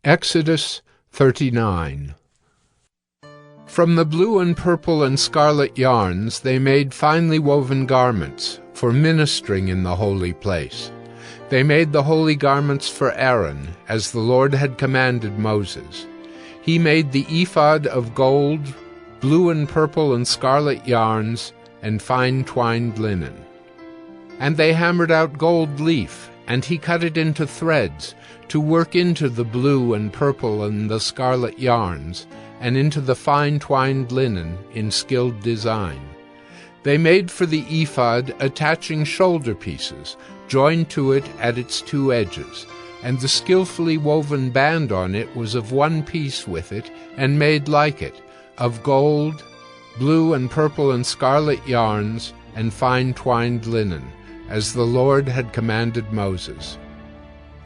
Exodus 39. From the blue and purple and scarlet yarns they made finely woven garments for ministering in the holy place. They made the holy garments for Aaron, as the Lord had commanded Moses. He made the ephod of gold, blue and purple and scarlet yarns, and fine twined linen. And they hammered out gold leaf, and he cut it into threads, to work into the blue and purple and the scarlet yarns, and into the fine twined linen in skilled design. They made for the ephod attaching shoulder pieces, joined to it at its two edges, and the skillfully woven band on it was of one piece with it, and made like it, of gold, blue and purple and scarlet yarns, and fine twined linen, as the Lord had commanded Moses.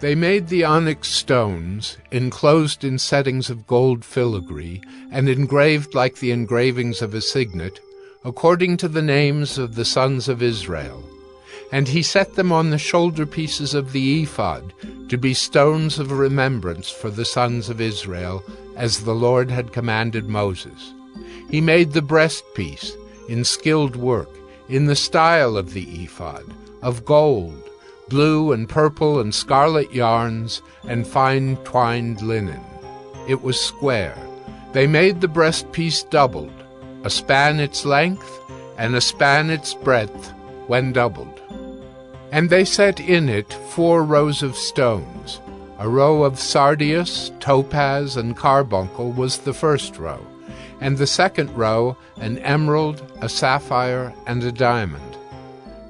They made the onyx stones, enclosed in settings of gold filigree, and engraved like the engravings of a signet, according to the names of the sons of Israel. And he set them on the shoulder pieces of the ephod, to be stones of remembrance for the sons of Israel, as the Lord had commanded Moses. He made the breastpiece, in skilled work, in the style of the ephod, of gold, blue and purple and scarlet yarns, and fine twined linen. It was square. They made the breastpiece doubled, a span its length, and a span its breadth, when doubled. And they set in it 4 rows of stones. A row of sardius, topaz, and carbuncle was the first row, and the second row an emerald, a sapphire, and a diamond.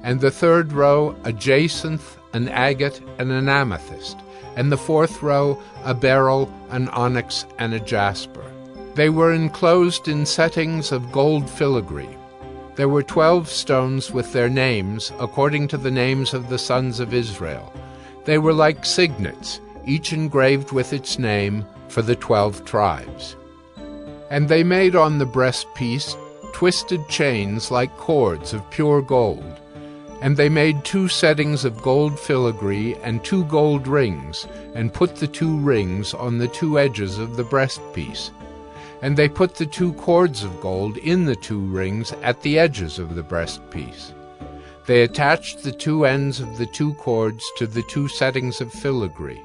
And the third row a jacinth, an agate, and an amethyst, and the fourth row a beryl, an onyx, and a jasper. They were enclosed in settings of gold filigree. There were 12 stones with their names, according to the names of the sons of Israel. They were like signets, each engraved with its name, for the 12 tribes. And they made on the breastpiece twisted chains like cords of pure gold. And they made 2 settings of gold filigree and 2 gold rings, and put the 2 rings on the 2 edges of the breastpiece. And they put the 2 cords of gold in the 2 rings at the edges of the breastpiece. They attached the 2 ends of the 2 cords to the 2 settings of filigree.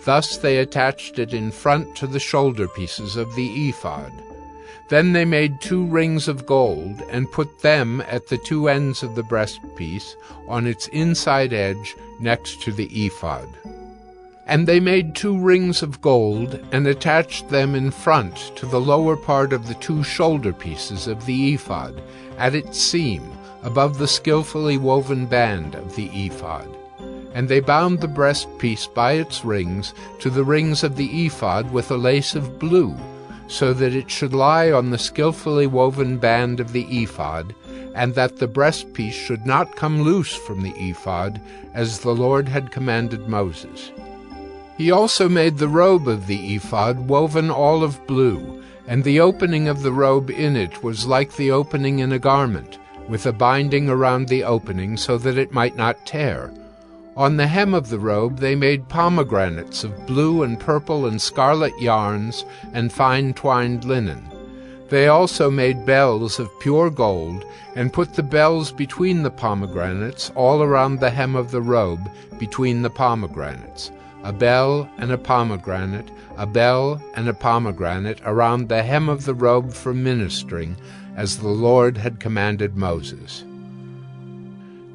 Thus they attached it in front to the shoulder pieces of the ephod. Then they made 2 rings of gold, and put them at the 2 ends of the breastpiece, on its inside edge, next to the ephod. And they made 2 rings of gold, and attached them in front to the lower part of the 2 shoulder pieces of the ephod, at its seam, above the skillfully woven band of the ephod. And they bound the breastpiece by its rings to the rings of the ephod with a lace of blue, so that it should lie on the skillfully woven band of the ephod, and that the breastpiece should not come loose from the ephod, as the Lord had commanded Moses. He also made the robe of the ephod woven all of blue, and the opening of the robe in it was like the opening in a garment, with a binding around the opening so that it might not tear. On the hem of the robe they made pomegranates of blue and purple and scarlet yarns and fine twined linen. They also made bells of pure gold, and put the bells between the pomegranates all around the hem of the robe between the pomegranates, a bell and a pomegranate, a bell and a pomegranate around the hem of the robe for ministering, as the Lord had commanded Moses.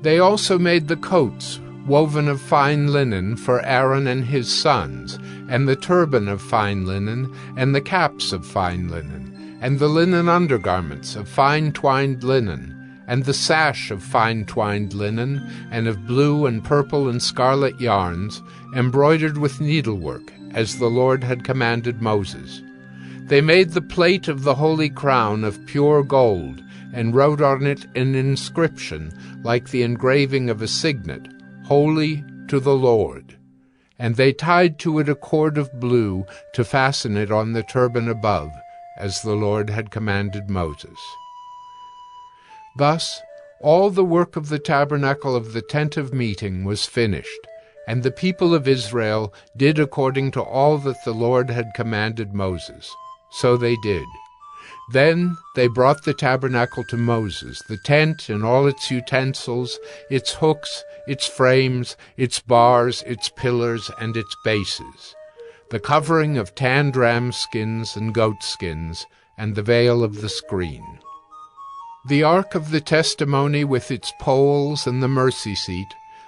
They also made the coats, woven of fine linen, for Aaron and his sons, and the turban of fine linen, and the caps of fine linen, and the linen undergarments of fine twined linen, and the sash of fine twined linen, and of blue and purple and scarlet yarns, embroidered with needlework, as the Lord had commanded Moses. They made the plate of the holy crown of pure gold, and wrote on it an inscription like the engraving of a signet, Holy to the Lord. And they tied to it a cord of blue to fasten it on the turban above, as the Lord had commanded Moses. Thus all the work of the tabernacle of the tent of meeting was finished, And the people of Israel did according to all that the Lord had commanded Moses. So they did. Then they brought the tabernacle to Moses, the tent and all its utensils, its hooks, its frames, its bars, its pillars, and its bases, the covering of tanned ram skins and goat skins, and the veil of the screen. The ark of the testimony with its poles and the mercy seat,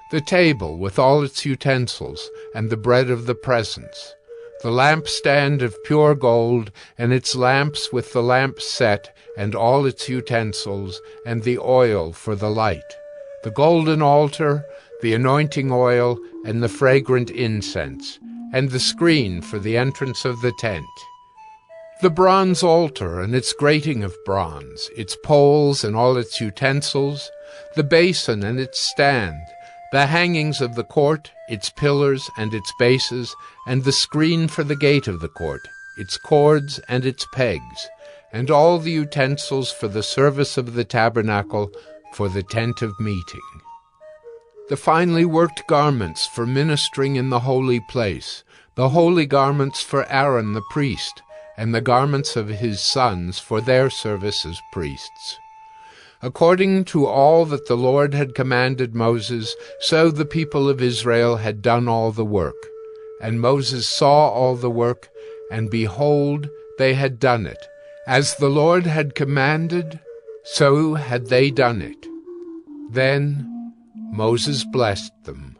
the table with all its utensils, and the bread of the presence, the lampstand of pure gold, and its lamps with the lamp set, and all its utensils, and the oil for the light, the golden altar, the anointing oil, and the fragrant incense, and the screen for the entrance of the tent, the bronze altar and its grating of bronze, its poles and all its utensils, the basin and its stand, the hangings of the court, its pillars and its bases, and the screen for the gate of the court, its cords and its pegs, and all the utensils for the service of the tabernacle, for the tent of meeting. The finely worked garments for ministering in the holy place, the holy garments for Aaron the priest, and the garments of his sons for their service as priests. According to all that the Lord had commanded Moses, so the people of Israel had done all the work. And Moses saw all the work, and behold, they had done it. As the Lord had commanded, so had they done it. Then Moses blessed them.